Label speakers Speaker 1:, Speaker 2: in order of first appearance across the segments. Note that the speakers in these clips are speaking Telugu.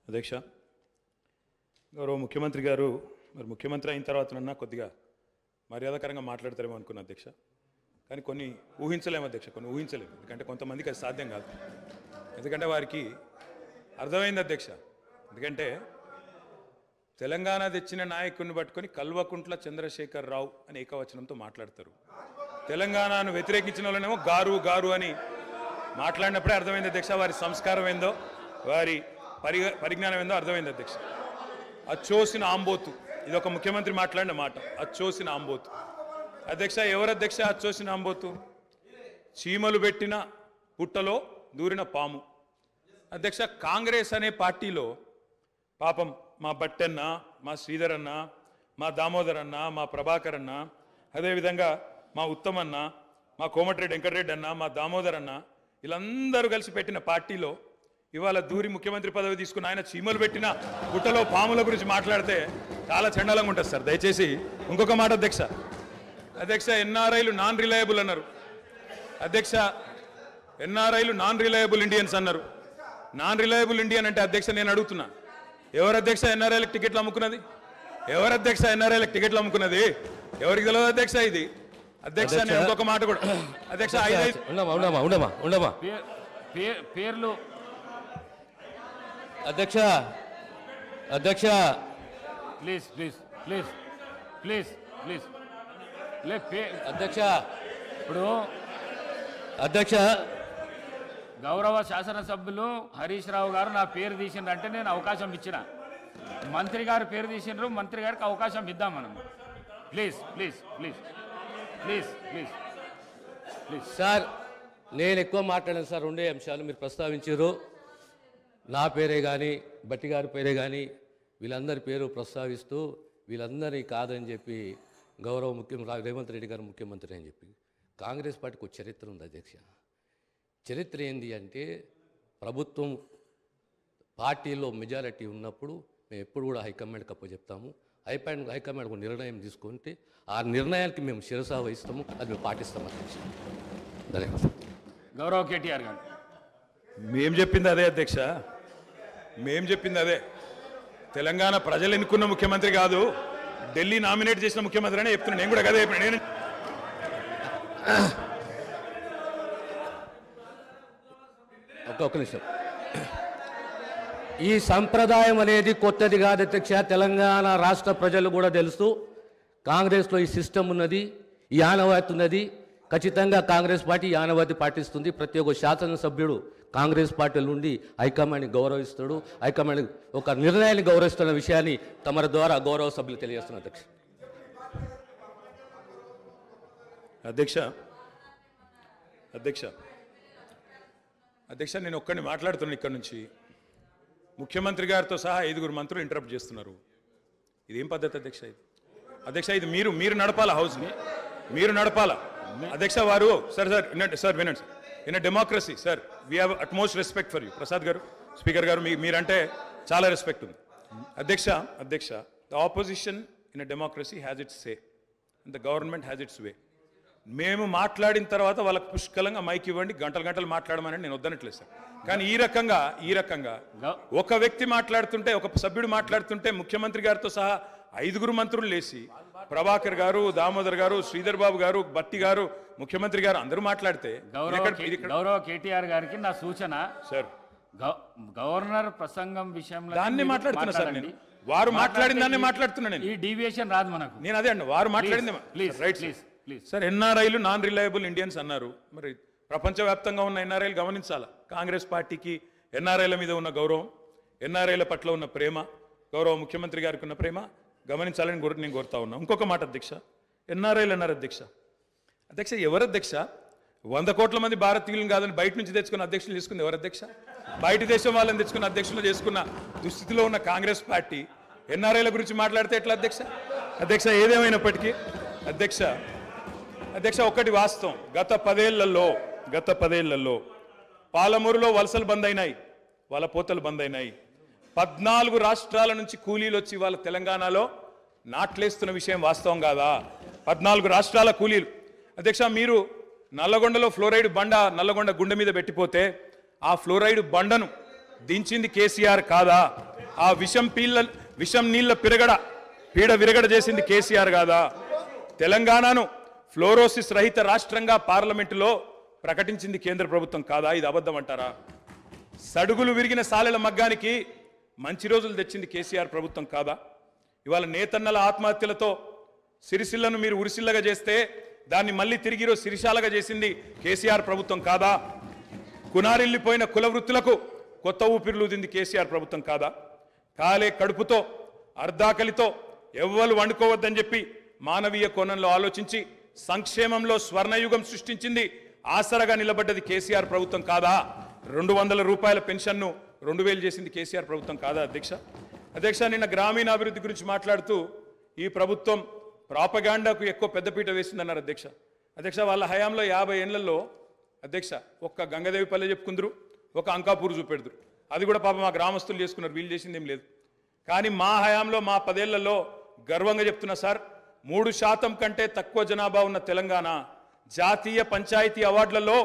Speaker 1: అధ్యక్ష, గౌరవ ముఖ్యమంత్రి గారు మరి ముఖ్యమంత్రి అయిన తర్వాతనన్నా కొద్దిగా మర్యాదకరంగా మాట్లాడతారేమో అనుకున్నా అధ్యక్ష. కానీ కొన్ని ఊహించలేము అధ్యక్ష, కొన్ని ఊహించలేము. ఎందుకంటే కొంతమందికి అది సాధ్యం కాదు. ఎందుకంటే వారికి అర్థమైంది అధ్యక్ష. ఎందుకంటే తెలంగాణ తెచ్చిన నాయకుడిని పట్టుకొని కల్వకుంట్ల చంద్రశేఖర్ రావు అని ఏకవచనంతో మాట్లాడతారు. తెలంగాణను వ్యతిరేకించిన వాళ్ళనేమో గారు గారు అని మాట్లాడినప్పుడే అర్థమైంది అధ్యక్ష వారి సంస్కారం ఏందో, వారి పరిజ్ఞానం ఏందో అర్థమైంది అధ్యక్ష. అచ్చోసిన ఆంబోతు, ఇది ఒక ముఖ్యమంత్రి మాట్లాడిన మాట. అచ్చోసిన ఆంబోతు అధ్యక్ష. ఎవరు అధ్యక్ష అచ్చోసిన ఆంబోతు? చీమలు పెట్టిన పుట్టలో దూరిన పాము అధ్యక్ష. కాంగ్రెస్ అనే పార్టీలో పాపం మా బట్టన్న, మా శ్రీధర్ అన్న, మా దామోదర్ అన్న, మా ప్రభాకర్ అన్న, అదేవిధంగా మా ఉత్తమన్న, మా కోమటిరెడ్డి వెంకటరెడ్డి అన్న, మా దామోదర్ అన్న, వీళ్ళందరూ కలిసి పెట్టిన పార్టీలో ఇవాళ దూరి ముఖ్యమంత్రి పదవి తీసుకుని ఆయన చీమలు పెట్టిన గుట్టలో పాముల గురించి మాట్లాడితే చాలా చండాలంగా ఉంటుంది సార్. దయచేసి ఇంకొక మాట అధ్యక్ష. అధ్యక్ష, ఎన్ఆర్ఐలు నాన్ రిలయబుల్ అన్నారు అధ్యక్ష. ఎన్ఆర్ఐలు నాన్ రిలయబుల్ ఇండియన్స్ అన్నారు. నాన్ రిలయబుల్ ఇండియన్ అంటే అధ్యక్ష నేను అడుగుతున్నా, ఎవరు అధ్యక్ష ఎన్ఆర్ఐలకు టికెట్లు అమ్ముకున్నది? ఎవరు అధ్యక్ష ఎన్ఆర్ఐలకు టికెట్లు అమ్ముకున్నది? ఎవరికి తెలియదు అధ్యక్ష ఇది? అధ్యక్ష నేను ఇంకొక మాట కూడా అధ్యక్ష,
Speaker 2: పేర్లు
Speaker 3: అధ్యక్ష అధ్యక్ష
Speaker 2: please please please please please
Speaker 3: అధ్యక్ష
Speaker 2: ఇప్పుడు
Speaker 3: అధ్యక్ష
Speaker 2: గౌరవ శాసనసభ్యులు హరీష్ రావు గారు నా పేరు తీసిండ్రంటే నేను అవకాశం ఇచ్చిన. మంత్రి గారు పేరు తీసిండ్రు, మంత్రి గారికి అవకాశం ఇద్దాం మనం. Please please please please please please
Speaker 3: sir, నేను ఎక్కువ మాట్లాడాను సార్. రెండే అంశాలు మీరు ప్రస్తావించారు. నా పేరే కానీ బట్టి గారి పేరే కానీ వీళ్ళందరి పేరు ప్రస్తావిస్తూ వీళ్ళందరినీ కాదని చెప్పి గౌరవ ముఖ్యమంత్రి రేవంత్ రెడ్డి గారు ముఖ్యమంత్రి అని చెప్పి కాంగ్రెస్ పార్టీకి ఒక చరిత్ర ఉంది అధ్యక్ష. చరిత్ర ఏంది అంటే ప్రభుత్వం పార్టీలో మెజారిటీ ఉన్నప్పుడు మేము ఎప్పుడు కూడా హైకమాండ్కి అప్పచెప్తాము. హైకమాండ్ ఒక నిర్ణయం తీసుకుంటే ఆ నిర్ణయానికి మేము శిరసా వహిస్తాము, అది మేము పాటిస్తాము అధ్యక్ష. ధన్యవాదాలు.
Speaker 2: గౌరవ కేటీఆర్ గారు
Speaker 1: మేం చెప్పింది అదే అధ్యక్ష, మేం చెప్పింది అదే. తెలంగాణ ప్రజలు ఎన్నుకున్న ముఖ్యమంత్రి కాదు, ఢిల్లీ నామినేట్ చేసిన ముఖ్యమంత్రి అనే చెప్తున్నాను. నేను కూడా అదే చెప్పాను. నేను
Speaker 3: ఒక్క నిమిషం. ఈ సంప్రదాయం అనేది కొత్తది కాదు అధ్యక్ష. తెలంగాణ రాష్ట్ర ప్రజలు కూడా తెలుసు. కాంగ్రెస్లో ఈ సిస్టమ్ ఉన్నది, ఈ ఆనవాయితీ ఉన్నది. ఖచ్చితంగా కాంగ్రెస్ పార్టీ ఈ ఆనవాయితీ పాటిస్తుంది. ప్రతి ఒక్క శాసనసభ్యుడు కాంగ్రెస్ పార్టీ నుండి హైకమాండ్ని గౌరవిస్తాడు, హైకమాండ్ ఒక నిర్ణయాన్ని గౌరవిస్తున్న విషయాన్ని తమ ద్వారా గౌరవ సభ్యులు తెలియజేస్తున్నారు అధ్యక్ష.
Speaker 1: అధ్యక్ష అధ్యక్ష అధ్యక్ష నేను ఒక్కడిని మాట్లాడుతున్నాను ఇక్కడ నుంచి. ముఖ్యమంత్రి గారితో సహా 5 మంత్రులు ఇంటరప్ట్ చేస్తున్నారు. ఇదేం పద్ధతి అధ్యక్ష? ఇది అధ్యక్ష, ఇది మీరు నడపాలా, హౌస్ని మీరు నడపాలా అధ్యక్ష. వారు సార్ వినండి. In a democracy sir we have utmost respect for you. Prasad garu, speaker garu, మీరంటే చాలా రెస్పెక్ట్ ఉంది అధ్యక్ష. The opposition in a democracy has its say and the government has its way. మేము మాట్లాడిన తర్వాత వాళ్ళకి పుష్కలంగా మైక్ ఇవ్వండి, గంటలు మాట్లాడమని నేను వద్దనట్లేదు సార్. కానీ ఈ రకంగా ఒక వ్యక్తి మాట్లాడుతుంటే, ఒక సభ్యుడు మాట్లాడుతుంటే ముఖ్యమంత్రి గారితో సహా 5 మంత్రులు లేచి ప్రభాకర్ గారు, దామోదర్ గారు, శ్రీధర్ బాబు గారు, బట్టి గారు, ముఖ్యమంత్రి గారు అందరూ మాట్లాడితే
Speaker 2: గౌరవ కేటీఆర్ గారికి నా సూచన
Speaker 1: సార్,
Speaker 2: గవర్నర్ ప్రసంగం విషయంలో
Speaker 1: దాన్ని మాట్లాడుతున్నా సార్. నేను వారు మాట్లాడిన దాన్ని మాట్లాడుతున్నా. నేను
Speaker 2: ఈ డీవియేషన్ రాదు మనకు.
Speaker 1: నేను అదే అండి, వారు మాట్లాడింది రైట్
Speaker 2: ప్లీజ్
Speaker 1: సార్. ఎన్ఆర్ఐలు నాన్ రిలయబుల్ ఇండియన్స్ అన్నారు. మరి ప్రపంచవ్యాప్తంగా ఉన్న ఎన్ఆర్ఐలు గమనించాలా. కాంగ్రెస్ పార్టీకి ఎన్ఆర్ఐల మీద ఉన్న గౌరవం, ఎన్ఆర్ఐల పట్ల ఉన్న ప్రేమ, గౌరవ ముఖ్యమంత్రి గారికి ఉన్న ప్రేమ గమనించాలని నేను కోరుతా ఉన్నా. ఇంకొక మాట అధ్యక్ష, ఎన్ఆర్ఐలు అన్నారు అధ్యక్ష. ఎవరు అధ్యక్ష? 100 కోట్ల మంది భారతీయులను కాదని బయట నుంచి తెచ్చుకున్న అధ్యక్షులు చేసుకుంది ఎవరు అధ్యక్ష? బయట దేశం వాళ్ళని తెచ్చుకున్న అధ్యక్షులు చేసుకున్న దుస్థితిలో ఉన్న కాంగ్రెస్ పార్టీ ఎన్ఆర్ఐల గురించి మాట్లాడితే ఎట్లా అధ్యక్ష? ఏదేమైనప్పటికీ అధ్యక్ష ఒకటి వాస్తవం, గత 10 ఏళ్లలో పాలమూరులో వలసలు బంద్ అయినాయి, వాళ్ళ పోతలు బంద్ అయినాయి. 14 రాష్ట్రాల నుంచి కూలీలు వచ్చి వాళ్ళ తెలంగాణలో నాట్లేస్తున్న విషయం వాస్తవం కాదా? 14 రాష్ట్రాల కూలీలు అధ్యక్ష. మీరు నల్లగొండలో ఫ్లోరైడ్ బండ నల్లగొండ గుండె మీద పెట్టిపోతే ఆ ఫ్లోరైడ్ బండను దించింది కేసీఆర్ కాదా? ఆ విషం నీళ్ళ పీడ విరగడ చేసింది కేసీఆర్ కాదా? తెలంగాణను ఫ్లోరోసిస్ రహిత రాష్ట్రంగా పార్లమెంటులో ప్రకటించింది కేంద్ర ప్రభుత్వం కాదా? ఇది అబద్ధం అంటారా? సడుగులు విరిగిన సాలెల మగ్గానికి మంచి రోజులు తెచ్చింది కేసీఆర్ ప్రభుత్వం కాదా? ఇవాళ నేతన్నల ఆత్మహత్యలతో సిరిసిల్లను మీరు ఉరిసిల్లగా చేస్తే దాన్ని మళ్ళీ తిరిగి ఈరోజు సిరిశాలగా చేసింది కేసీఆర్ ప్రభుత్వం కాదా? కునారిల్లిపోయిన కుల వృత్తులకు కొత్త ఊపిరులూదింది కేసీఆర్ ప్రభుత్వం కాదా? కాలే కడుపుతో అర్ధాకలితో ఎవ్వరు వండుకోవద్దని చెప్పి మానవీయ కోణంలో ఆలోచించి సంక్షేమంలో స్వర్ణయుగం సృష్టించింది, ఆసరగా నిలబడ్డది కేసీఆర్ ప్రభుత్వం కాదా? 200 రూపాయల పెన్షన్ను 2000 చేసింది కేసీఆర్ ప్రభుత్వం కాదా? అధ్యక్ష నిన్న గ్రామీణాభివృద్ధి గురించి మాట్లాడుతూ ఈ ప్రభుత్వం ప్రాపగాండాకు ఎక్కువ పెద్దపీట వేసిందన్నారు అధ్యక్ష వాళ్ళ హయాంలో 50 ఏళ్లలో అధ్యక్ష ఒక్క గంగదేవి పల్లె చెప్పుకుందరు, ఒక అంకాపూర్ చూపెడుదురు. అది కూడా పాపం మా గ్రామస్తులు చేసుకున్నారు, వీళ్ళు చేసింది ఏం లేదు. కానీ మా హయాంలో మా 10 ఏళ్లలో గర్వంగా చెప్తున్నా సార్, 3% కంటే తక్కువ జనాభా ఉన్న తెలంగాణ జాతీయ పంచాయతీ అవార్డులలో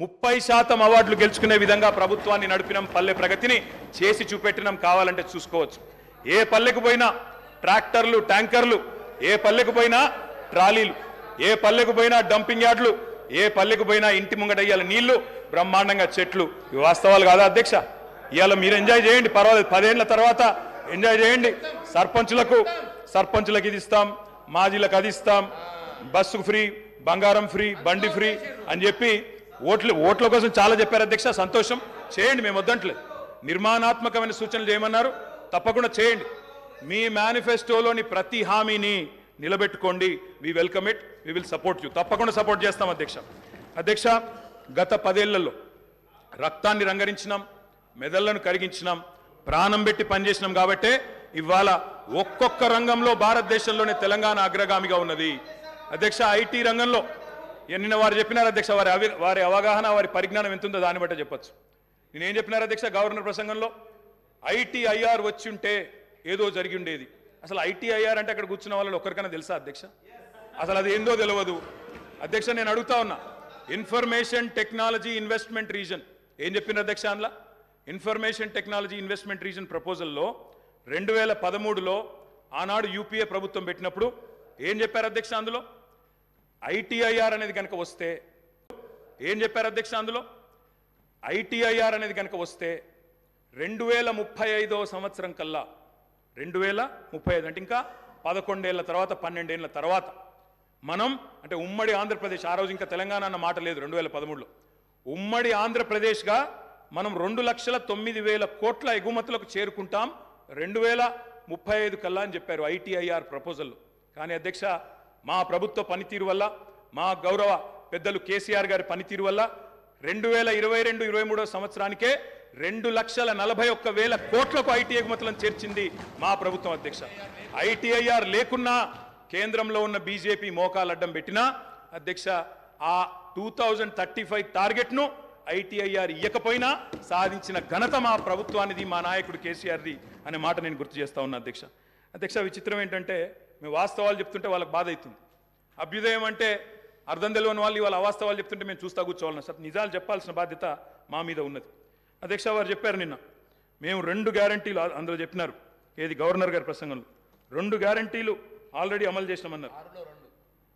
Speaker 1: 30% అవార్డులు గెలుచుకునే విధంగా ప్రభుత్వాన్ని నడిపినాం. పల్లె ప్రగతిని చేసి చూపెట్టినాం, కావాలంటే చూసుకోవచ్చు. ఏ పల్లెకు పోయినా ట్రాక్టర్లు, ట్యాంకర్లు, ఏ పల్లెకు పోయినా ట్రాలీలు, ఏ పల్లెకు పోయినా డంపింగ్ యార్డులు, ఏ పల్లెకు పోయినా ఇంటి ముంగటయ్యాల నీళ్లు, బ్రహ్మాండంగా చెట్లు. ఇవి వాస్తవాలు కాదా అధ్యక్ష? ఇవాళ మీరు ఎంజాయ్ చేయండి, పర్వాలేదు, 10 ఏళ్ల తర్వాత ఎంజాయ్ చేయండి. సర్పంచులకు ఇది ఇస్తాం, మాజీలకు అది ఇస్తాం, బస్సు ఫ్రీ, బంగారం ఫ్రీ, బండి ఫ్రీ అని చెప్పి ఓట్ల కోసం చాలా చెప్పారు అధ్యక్ష. సంతోషం, చేయండి, మేము వద్దంటలేదు. నిర్మాణాత్మకమైన సూచనలు చేయమన్నారు, తప్పకుండా చేయండి. మీ మేనిఫెస్టోలోని ప్రతి హామీని నిలబెట్టుకోండి. We welcome it, we will support you. తప్పకుండా సపోర్ట్ చేస్తాం అధ్యక్ష. గత 10 ఏళ్లలో రక్తాన్ని రంగరించినాం, మెదళ్లను కరిగించినాం, ప్రాణం పెట్టి పనిచేసినాం. కాబట్టే ఇవాళ ఒక్కొక్క రంగంలో భారతదేశంలోనే తెలంగాణ అగ్రగామిగా ఉన్నది అధ్యక్ష. ఐటీ రంగంలో నిన్న వారు చెప్పినారు అధ్యక్ష, వారి అవగాహన, వారి పరిజ్ఞానం ఎంత ఉందో దాన్ని బట్టే చెప్పచ్చు. నేనేం చెప్పినారు అధ్యక్ష గవర్నర్ ప్రసంగంలో? ITIR వచ్చి ఉంటే ఏదో జరిగి ఉండేది. అసలు ITIR అంటే అక్కడ కూర్చున్న వాళ్ళని ఒక్కరికైనా తెలుసా అధ్యక్ష? అసలు అది ఏందో తెలియదు అధ్యక్ష. నేను అడుగుతా ఉన్నా, ఇన్ఫర్మేషన్ టెక్నాలజీ ఇన్వెస్ట్మెంట్ రీజన్ ఏం చెప్పిన అధ్యక్ష? అందులో ఇన్ఫర్మేషన్ టెక్నాలజీ ఇన్వెస్ట్మెంట్ రీజన్ ప్రపోజల్లో 2013లో ఆనాడు UPA ప్రభుత్వం పెట్టినప్పుడు ఏం చెప్పారు అధ్యక్ష? అందులో ITIR అనేది కనుక వస్తే ఏం చెప్పారు అధ్యక్ష? అందులో ITIR అనేది కనుక వస్తే 2035వ సంవత్సరం కల్లా, 2035 అంటే ఇంకా 11 ఏళ్ల తర్వాత, 12 ఏళ్ల తర్వాత మనం అంటే ఉమ్మడి ఆంధ్రప్రదేశ్, ఆ రోజు ఇంకా తెలంగాణ అన్న మాట లేదు, 2013లో ఉమ్మడి ఆంధ్రప్రదేశ్గా మనం 2,09,000 కోట్ల ఎగుమతులకు చేరుకుంటాం 2035 కల్లా అని చెప్పారు ITIR ప్రపోజల్లో. కానీ అధ్యక్ష మా ప్రభుత్వ పనితీరు వల్ల, మా గౌరవ పెద్దలు కేసీఆర్ గారి పనితీరు వల్ల 2022-23 సంవత్సరానికే 2,41,000 కోట్లకు IT ఎగుమతులను చేర్చింది మా ప్రభుత్వం అధ్యక్ష. ITIR లేకున్నా కేంద్రంలో ఉన్న బీజేపీ మోకాలు అడ్డం పెట్టినా అధ్యక్ష ఆ 2035 టార్గెట్ను ITIR ఇయ్యకపోయినా సాధించిన ఘనత మా ప్రభుత్వానిది, మా నాయకుడు కేసీఆర్ది అనే మాట నేను గుర్తు చేస్తా ఉన్నా అధ్యక్ష. విచిత్రం ఏంటంటే మేము వాస్తవాలు చెప్తుంటే వాళ్ళకి బాధ అవుతుంది. అభ్యుదయం అంటే అర్థం తెలియని వాళ్ళు ఇవాళ అవాస్తవాలు చెప్తుంటే మేము చూస్తా కూర్చోవాలన్నా సార్. నిజాలు చెప్పాల్సిన బాధ్యత మా మీద ఉన్నది అధ్యక్ష. వారు చెప్పారు నిన్న మేము 2 గ్యారంటీలు అందులో చెప్పినారు, ఏది గవర్నర్ గారి ప్రసంగంలో 2 గ్యారంటీలు ఆల్రెడీ అమలు చేసినామన్నారు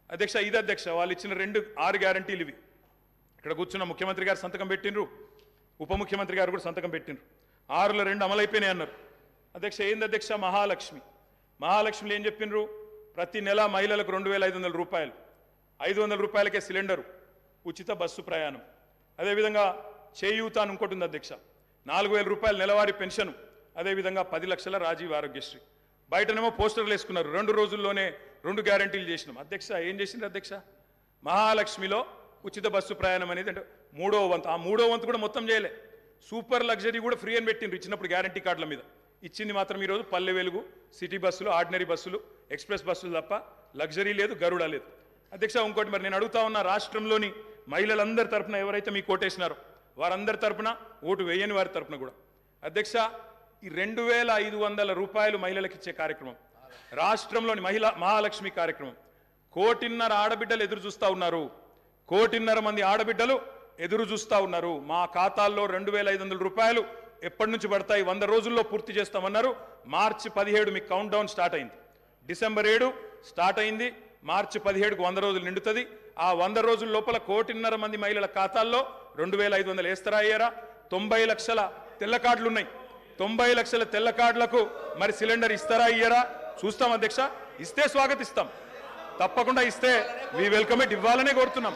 Speaker 1: అధ్యక్ష. ఇది అధ్యక్ష వాళ్ళు ఇచ్చిన 6 గ్యారంటీలు ఇవి. ఇక్కడ కూర్చున్న ముఖ్యమంత్రి గారు సంతకం పెట్టినరు, ఉప ముఖ్యమంత్రి గారు కూడా సంతకం పెట్టినరు. 6లో 2 అమలైపోయినాయి అన్నారు అధ్యక్ష. ఏంది అధ్యక్ష? మహాలక్ష్మిలో ఏం చెప్పినరు? ప్రతి నెల మహిళలకు 2,500 రూపాయలు, 500 రూపాయలకే సిలిండరు, ఉచిత బస్సు ప్రయాణం. అదేవిధంగా చేయూత అని ఇంకోటి ఉంది అధ్యక్ష, 4,000 రూపాయల నెలవారీ పెన్షన్. అదేవిధంగా 10 లక్షల రాజీవ్ ఆరోగ్యశ్రీ. బయటనేమో పోస్టర్లు వేసుకున్నారు, 2 రోజుల్లోనే 2 గ్యారంటీలు చేసినాం అధ్యక్ష. ఏం చేసింది అధ్యక్ష? మహాలక్ష్మిలో ఉచిత బస్సు ప్రయాణం అనేది అంటే 3వ వంతు, ఆ 3వ వంతు కూడా మొత్తం చేయలే. సూపర్ లగ్జరీ కూడా ఫ్రీ అని పెట్టిండ్రు ఇచ్చినప్పుడు గ్యారంటీ కార్డుల మీద. ఇచ్చింది మాత్రం ఈరోజు పల్లె వెలుగు, సిటీ బస్సులు, ఆర్డినరీ బస్సులు, ఎక్స్ప్రెస్ బస్సులు తప్ప లగ్జరీ లేదు, గరుడ లేదు అధ్యక్ష. ఇంకోటి మరి నేను అడుగుతా ఉన్న, రాష్ట్రంలోని మహిళలందరి తరపున ఎవరైతే మీకు ఓటేసినారో వారందరి తరపున, ఓటు వేయని వారి తరపున కూడా అధ్యక్ష ఈ 2,500 రూపాయలు మహిళలకు ఇచ్చే కార్యక్రమం, రాష్ట్రంలోని మహాలక్ష్మి కార్యక్రమం 1,500,000 ఆడబిడ్డలు ఎదురు చూస్తూ ఉన్నారు. 1,500,000 మంది ఆడబిడ్డలు ఎదురు చూస్తూ ఉన్నారు. మా ఖాతాల్లో 2,500 రూపాయలు ఎప్పటి నుంచి పడతాయి? 100 రోజుల్లో పూర్తి చేస్తామన్నారు. మార్చి 17 మీకు కౌంట్ డౌన్ స్టార్ట్ అయింది. డిసెంబర్ 7 స్టార్ట్ అయింది. మార్చి 17కు 100 రోజులు నిండుతుంది. ఆ 100 రోజుల లోపల 1.5 కోటి మంది మహిళల ఖాతాల్లో 2500 వేస్తారా అయ్యారా? 90 లక్షల తెల్ల కార్డులు ఉన్నాయి. 90 లక్షల తెల్ల కార్డులకు మరి సిలిండర్ ఇస్తారా అయ్యారా? చూస్తాం అధ్యక్ష. ఇస్తే స్వాగతిస్తాం. తప్పకుండా ఇస్తే వి వెల్కమ్ ఇట్. ఇవ్వాలనే కోరుతున్నాం.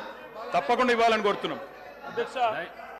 Speaker 1: తప్పకుండా ఇవ్వాలని కోరుతున్నాం అధ్యక్ష.